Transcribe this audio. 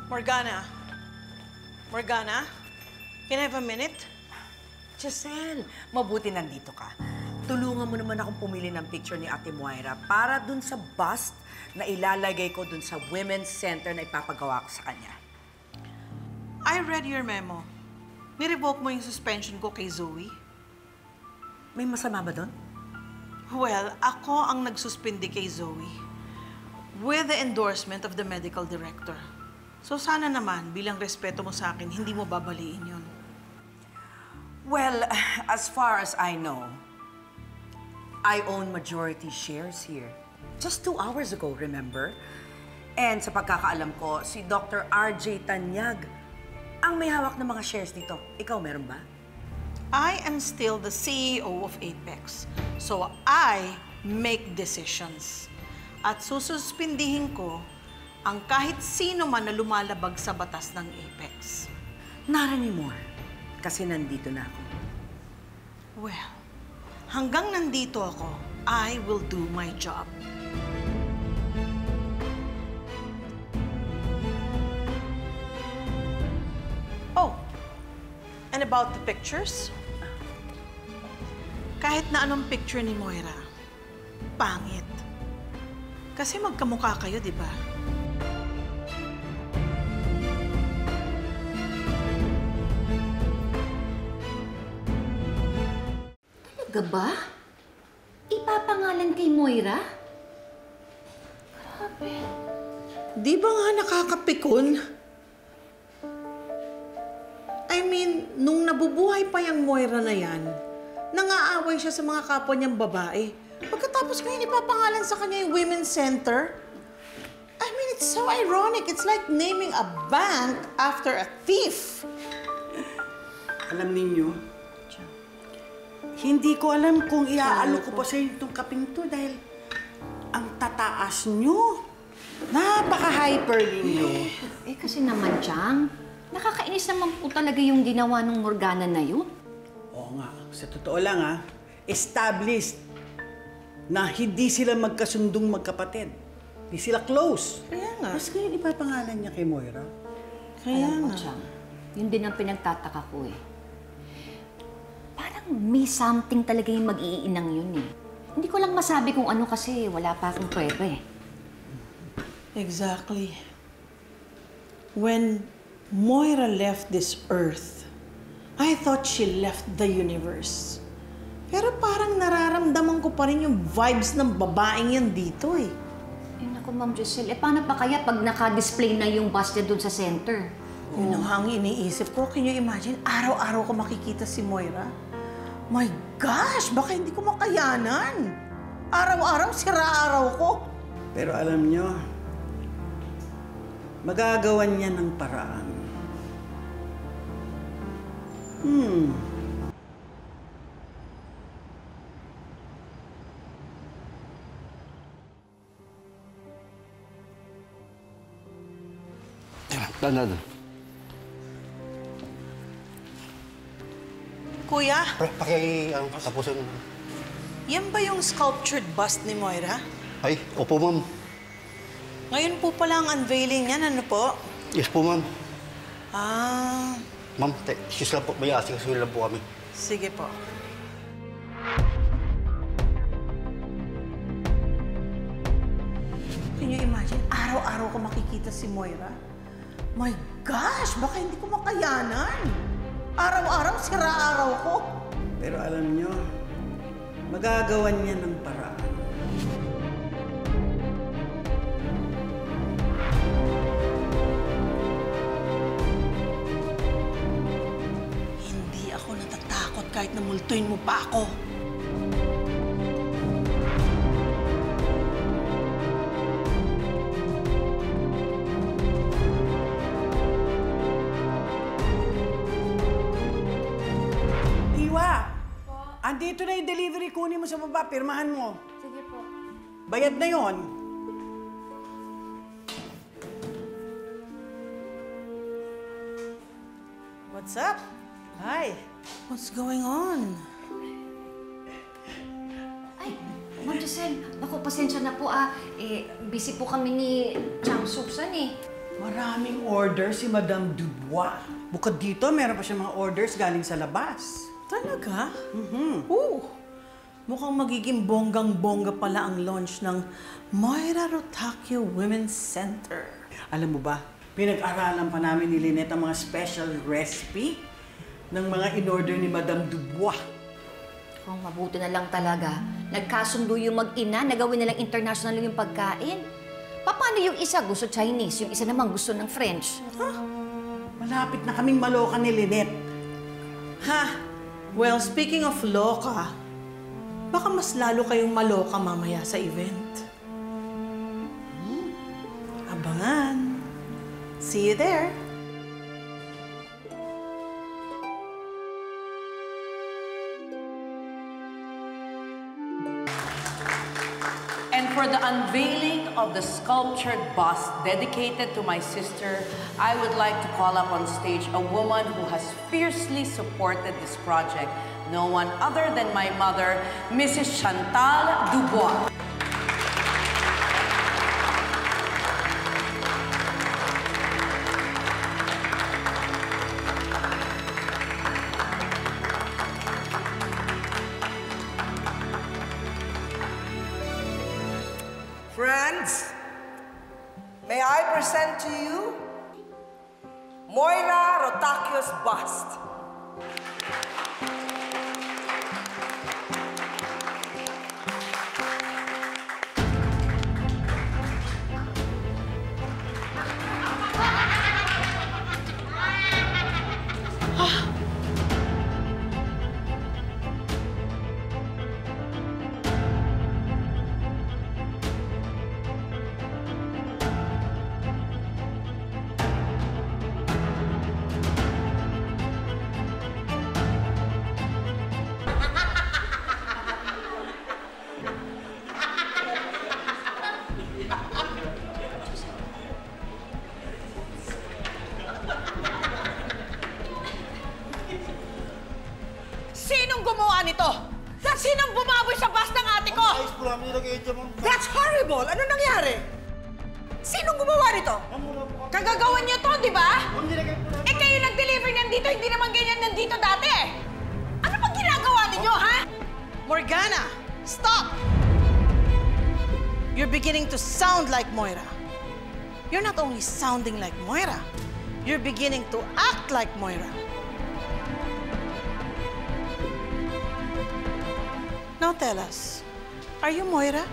Morgana? Morgana? Can I have a minute? Giselle, mabuti nandito ka. Tulungan mo naman akong pumili ng picture ni Ate Moira para dun sa bust na ilalagay ko dun sa Women's Center na ipapagawa ko sa kanya. I read your memo. Ni-revoke mo yung suspension ko kay Zoe. May masama ba dun? Well, ako ang nagsuspindi kay Zoe with the endorsement of the medical director. So sana naman, bilang respeto mo sa akin, hindi mo babaliin yun. Well, as far as I know, I own majority shares here. Just 2 hours ago, remember? And sa pagkakaalam ko, si Dr. RJ Tanyag ang may hawak ng mga shares dito. Ikaw, meron ba? I am still the CEO of Apex. So I make decisions. At sususpindihin ko ang kahit sino man na lumalabag sa batas ng Apex. Not anymore. Kasi nandito na ako. Well, hanggang nandito ako, I will do my job. Oh, and about the pictures? Kahit na anong picture ni Moira, pangit. Kasi magkamukha kayo, di ba? Talaga ba? Ipapangalan kay Moira? Grabe. Di ba nga nakakapikon? I mean, nung nabubuhay pa yung Moira na yan, nangaaway siya sa mga kapwa niyang babae. Pagkatapos ngayon ipapangalan sa kanya yung Women's Center. I mean, it's so ironic. It's like naming a bank after a thief. Alam ninyo, hindi ko alam kung iaalok ko pa sa inyo itong kaping to dahil ang tataas nyo. Napaka-hyper ninyo. Eh kasi naman, Chang, nakakainis naman po talaga yung ginawa ng Morgana na yun. Oo nga, sa totoo lang established na hindi sila magkasundong magkapatid. Hindi sila close. Kaya nga. Mas ngayon ipapangalan niya kay Moira. Kaya Alam mo, nga. Chang, yun din ang pinagtataka ko eh. Parang may something talaga yung mag-iinang yun eh. Hindi ko lang masabi kung ano kasi wala pa akong pwede eh. Exactly. When Moira left this earth, I thought she left the universe. Pero parang nararamdaman ko pa rin yung vibes ng babaeng yan dito eh. Eh naku, Ma'am Giselle, paano pa kaya pag naka-display na yung bust niya dun sa center? Yun ang iniisip ko. Can you imagine? Araw-araw ko makikita si Moira. My gosh! Baka hindi ko makayanan. Araw-araw, sira-araw ko. Pero alam nyo, magagawan niya ng paraan. Ano? Kuya, Tapusin. yan ba yung sculptured bust ni Moira? Ay, opo, ma'am. Ngayon po pala ang unveiling niyan, ano po? Yes po, ma'am. Ah, Ma'am, excuse lang po. May asikasuhin lang po kami. sige po. Can you imagine? Araw-araw ko makikita si Moira. My gosh! Baka hindi ko makayanan. Araw-araw, sira-araw ko. Pero alam nyo, magagawan niya ng paraan. Hindi ako natatakot kahit na multuin mo pa ako. Andito na yung delivery, kunin mo sa baba, pirmahan mo. Sige po. Bayad na yon. What's up? Hi. What's going on? Ay, Ma'am Giselle, naku, pasensya na po ah. Eh, busy po kami ni Chang Susan eh. Maraming orders si Madame Dubois. Bukod dito, meron pa siya mga orders galing sa labas. Talaga? Oo. Mukhang magiging bonggang-bongga pala ang launch ng Moira Rotakio Women's Center. Alam mo ba, pinag-aralan pa namin ni Lynette ang mga special recipe ng mga in-order ni Madame Dubois. Kung mabuti na lang talaga, nagkasundo yung mag-ina, nagawin nilang international yung pagkain. Paano yung isa gusto Chinese, yung isa naman gusto ng French? Malapit na kaming maloka ni Lynette. Ha? Well, speaking of loka, baka mas lalo kayong maloka mamaya sa event. Abangan. See you there. And for the unveiling of the sculptured bust dedicated to my sister, I would like to call up on stage a woman who has fiercely supported this project, no one other than my mother, Mrs. Chantal Dubois. Friends, may I present to you Moira Rotakio's bust. Sinong gumawa nito? Sinong bumaboy sa bust ng ate ko? Ayos po namin nilagay dyan, ma'am. That's horrible! Ano nangyari? Sinong gumawa nito? Kagagawan niyo to, di ba? Ma'am, nilagay po namin. Eh kayo nag-deliver nandito, hindi naman ganyan nandito dati. Ano bang ginagawa ninyo, ha? Morgana, stop! You're beginning to sound like Moira. You're not only sounding like Moira, you're beginning to act like Moira. Now tell us, are you Moira?